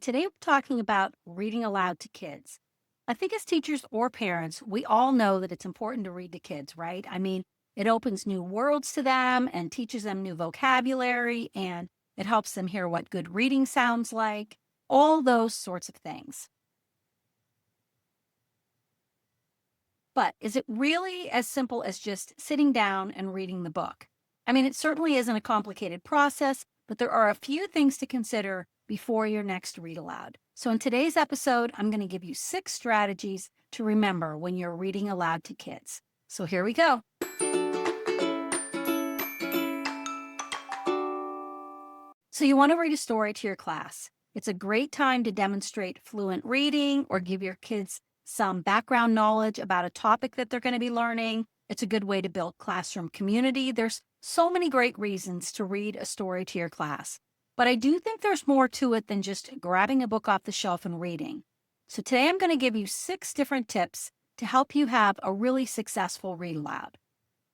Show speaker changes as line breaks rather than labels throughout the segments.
Today we're talking about reading aloud to kids. I think as teachers or parents, we all know that it's important to read to kids, right? I mean, it opens new worlds to them and teaches them new vocabulary, and it helps them hear what good reading sounds like, all those sorts of things. But is it really as simple as just sitting down and reading the book? I mean, it certainly isn't a complicated process, but there are a few things to consider before your next read aloud. So, in today's episode, I'm going to give you 6 strategies to remember when you're reading aloud to kids. So, here we go. So, you want to read a story to your class. It's a great time to demonstrate fluent reading or give your kids some background knowledge about a topic that they're going to be learning. It's a good way to build classroom community. There's so many great reasons to read a story to your class. But I do think there's more to it than just grabbing a book off the shelf and reading. So today I'm going to give you 6 different tips to help you have a really successful read aloud.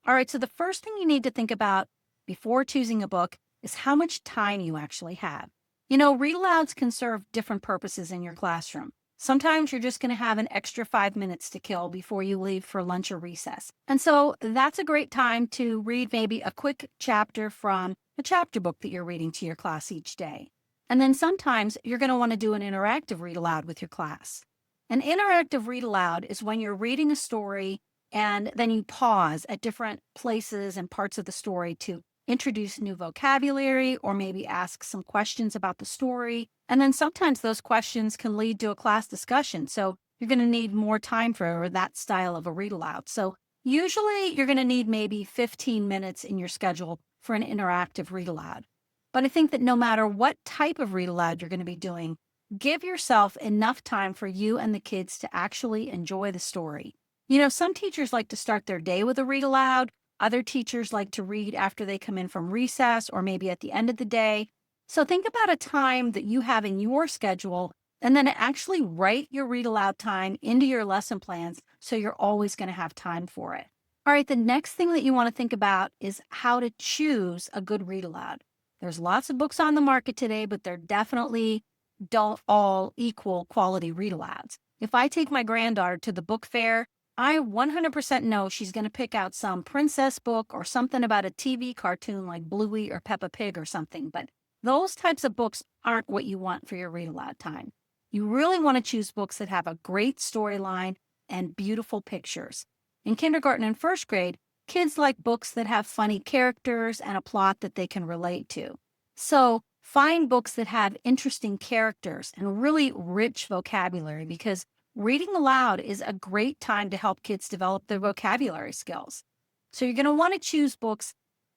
All right, so the first thing you need to think about before choosing a book is how much time you actually have. You know, read alouds can serve different purposes in your classroom. Sometimes you're just going to have an extra 5 minutes to kill before you leave for lunch or recess. And so that's a great time to read maybe a quick chapter from a chapter book that you're reading to your class each day. And then sometimes you're going to want to do an interactive read aloud with your class. An interactive read aloud is when you're reading a story and then you pause at different places and parts of the story to introduce new vocabulary or maybe ask some questions about the story. And then sometimes those questions can lead to a class discussion. So you're going to need more time for that style of a read aloud. So usually you're going to need maybe 15 minutes in your schedule for an interactive read aloud. But I think that no matter what type of read aloud you're going to be doing, give yourself enough time for you and the kids to actually enjoy the story. You know, some teachers like to start their day with a read aloud. Other teachers like to read after they come in from recess or maybe at the end of the day. So think about a time that you have in your schedule and then actually write your read aloud time into your lesson plans so you're always going to have time for it. All right, the next thing that you want to think about is how to choose a good read aloud. There's lots of books on the market today, but they're definitely don't all equal quality read alouds. If I take my granddaughter to the book fair, I 100% know she's going to pick out some princess book or something about a TV cartoon like Bluey or Peppa Pig or something. But those types of books aren't what you want for your read aloud time. You really want to choose books that have a great storyline and beautiful pictures. In kindergarten and first grade, kids like books that have funny characters and a plot that they can relate to. So find books that have interesting characters and really rich vocabulary because reading aloud is a great time to help kids develop their vocabulary skills. So you're going to want to choose books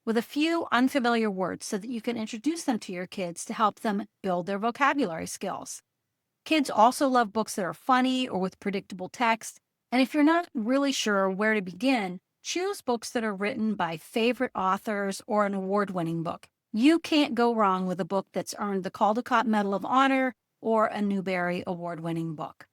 with a few unfamiliar words so that you can introduce them to your kids to help them build their vocabulary skills. Kids also love books that are funny or with predictable text. And if you're not really sure where to begin, choose books that are written by favorite authors or an award-winning book. You can't go wrong with a book that's earned the Caldecott Medal of Honor or a Newbery Award-winning book.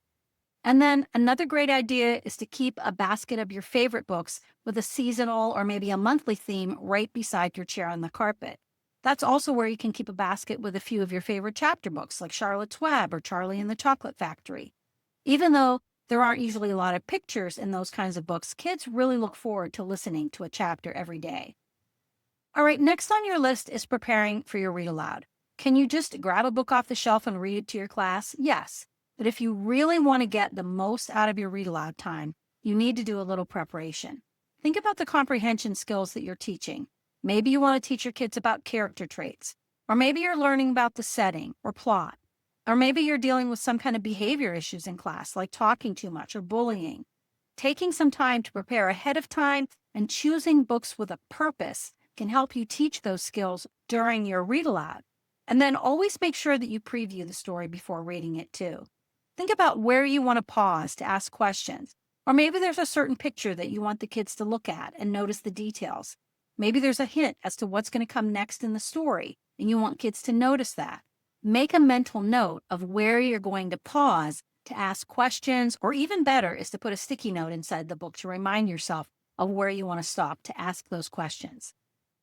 And then another great idea is to keep a basket of your favorite books with a seasonal or maybe a monthly theme right beside your chair on the carpet. That's also where you can keep a basket with a few of your favorite chapter books like Charlotte's Web or Charlie and the Chocolate Factory. Even though there aren't usually a lot of pictures in those kinds of books, kids really look forward to listening to a chapter every day. All right, next on your list is preparing for your read aloud. Can you just grab a book off the shelf and read it to your class? Yes. But if you really want to get the most out of your read aloud time, you need to do a little preparation. Think about the comprehension skills that you're teaching. Maybe you want to teach your kids about character traits, or maybe you're learning about the setting or plot, or maybe you're dealing with some kind of behavior issues in class, like talking too much or bullying. Taking some time to prepare ahead of time and choosing books with a purpose can help you teach those skills during your read aloud. And then always make sure that you preview the story before reading it too. Think about where you want to pause to ask questions. Or maybe there's a certain picture that you want the kids to look at and notice the details. Maybe there's a hint as to what's going to come next in the story, and you want kids to notice that. Make a mental note of where you're going to pause to ask questions, or even better is to put a sticky note inside the book to remind yourself of where you want to stop to ask those questions.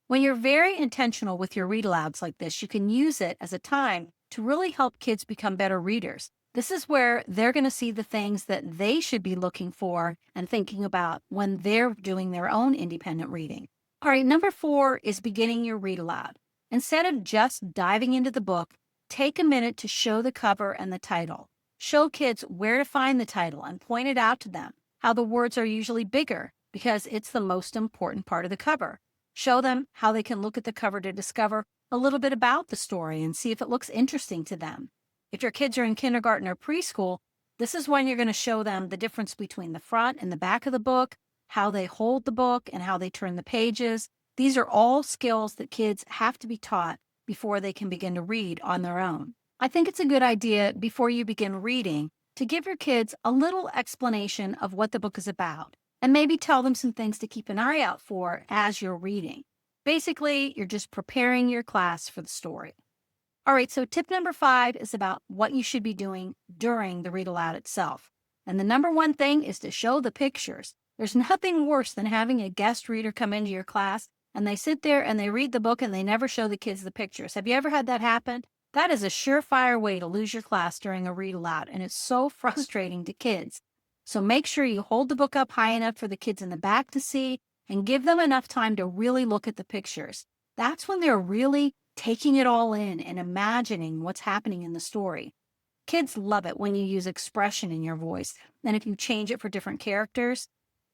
When you're very intentional with your read alouds like this, you can use it as a time to really help kids become better readers. This is where they're going to see the things that they should be looking for and thinking about when they're doing their own independent reading. All right, number 4 is beginning your read aloud. Instead of just diving into the book, take a minute to show the cover and the title. Show kids where to find the title and point it out to them, how the words are usually bigger because it's the most important part of the cover. Show them how they can look at the cover to discover a little bit about the story and see if it looks interesting to them. If your kids are in kindergarten or preschool, this is when you're going to show them the difference between the front and the back of the book, how they hold the book and how they turn the pages. These are all skills that kids have to be taught before they can begin to read on their own. I think it's a good idea before you begin reading to give your kids a little explanation of what the book is about and maybe tell them some things to keep an eye out for as you're reading. Basically, you're just preparing your class for the story. All right, so tip number 5 is about what you should be doing during the read aloud itself. And the number one thing is to show the pictures. There's nothing worse than having a guest reader come into your class and they sit there and they read the book and they never show the kids the pictures. Have you ever had that happen? That is a surefire way to lose your class during a read aloud, and it's so frustrating to kids. So make sure you hold the book up high enough for the kids in the back to see and give them enough time to really look at the pictures. That's when they're really taking it all in and imagining what's happening in the story. Kids love it when you use expression in your voice, and if you change it for different characters.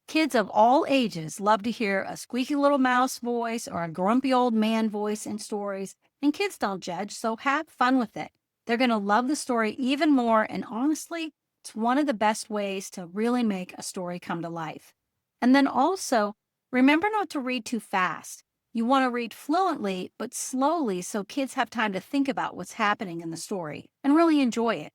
Kids of all ages love to hear a squeaky little mouse voice or a grumpy old man voice in stories, and kids don't judge, so have fun with it. They're going to love the story even more, and honestly, it's one of the best ways to really make a story come to life. And then also, remember not to read too fast. You want to read fluently, but slowly so kids have time to think about what's happening in the story and really enjoy it.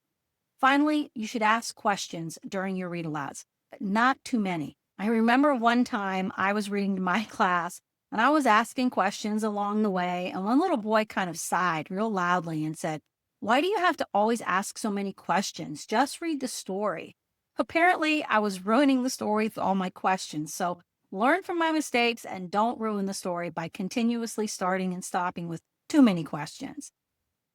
Finally, you should ask questions during your read alouds, but not too many. I remember one time I was reading to my class and I was asking questions along the way, and one little boy kind of sighed real loudly and said, "Why do you have to always ask so many questions? Just read the story." Apparently, I was ruining the story with all my questions, so learn from my mistakes and don't ruin the story by continuously starting and stopping with too many questions.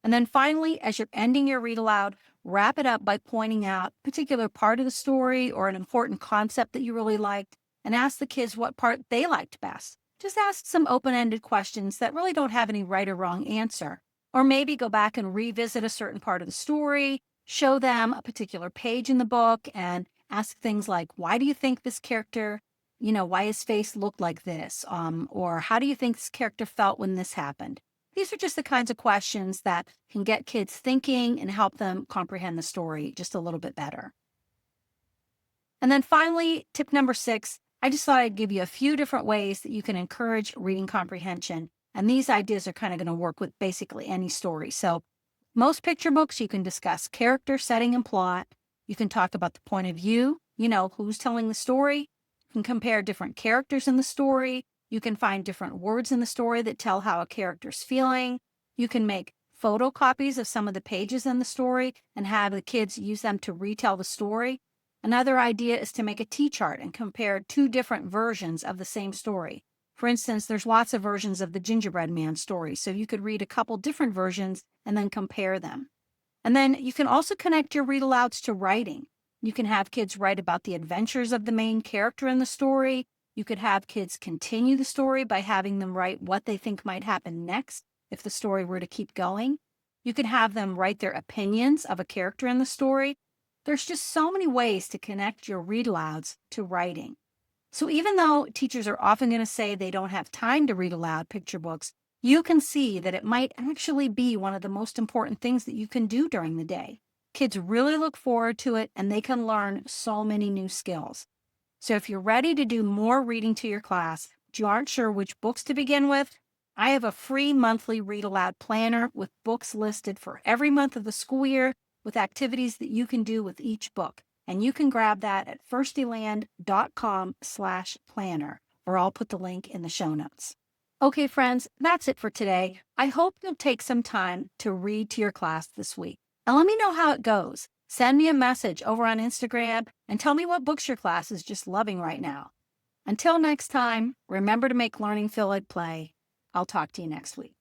And then finally, as you're ending your read aloud, wrap it up by pointing out a particular part of the story or an important concept that you really liked, and ask the kids what part they liked best. Just ask some open-ended questions that really don't have any right or wrong answer. Or maybe go back and revisit a certain part of the story, show them a particular page in the book, and ask things like, why do you think this character, why his face looked like this? Or how do you think this character felt when this happened? These are just the kinds of questions that can get kids thinking and help them comprehend the story just a little bit better. And then finally, tip number 6, I just thought I'd give you a few different ways that you can encourage reading comprehension. And these ideas are kind of going to work with basically any story. So most picture books, you can discuss character, setting, and plot. You can talk about the point of view, who's telling the story. You can compare different characters in the story. You can find different words in the story that tell how a character's feeling. You can make photocopies of some of the pages in the story and have the kids use them to retell the story. Another idea is to make a T-chart and compare 2 different versions of the same story. For instance, there's lots of versions of the gingerbread man story, so you could read a couple different versions and then compare them. And then you can also connect your read alouds to writing. You can have kids write about the adventures of the main character in the story. You could have kids continue the story by having them write what they think might happen next if the story were to keep going. You could have them write their opinions of a character in the story. There's just so many ways to connect your read alouds to writing. So even though teachers are often going to say they don't have time to read aloud picture books, you can see that it might actually be one of the most important things that you can do during the day. Kids really look forward to it, and they can learn so many new skills. So if you're ready to do more reading to your class, but you aren't sure which books to begin with, I have a free monthly read aloud planner with books listed for every month of the school year with activities that you can do with each book. And you can grab that at firsteland.com/planner, or I'll put the link in the show notes. Okay, friends, that's it for today. I hope you'll take some time to read to your class this week. And let me know how it goes. Send me a message over on Instagram and tell me what books your class is just loving right now. Until next time, remember to make learning feel like play. I'll talk to you next week.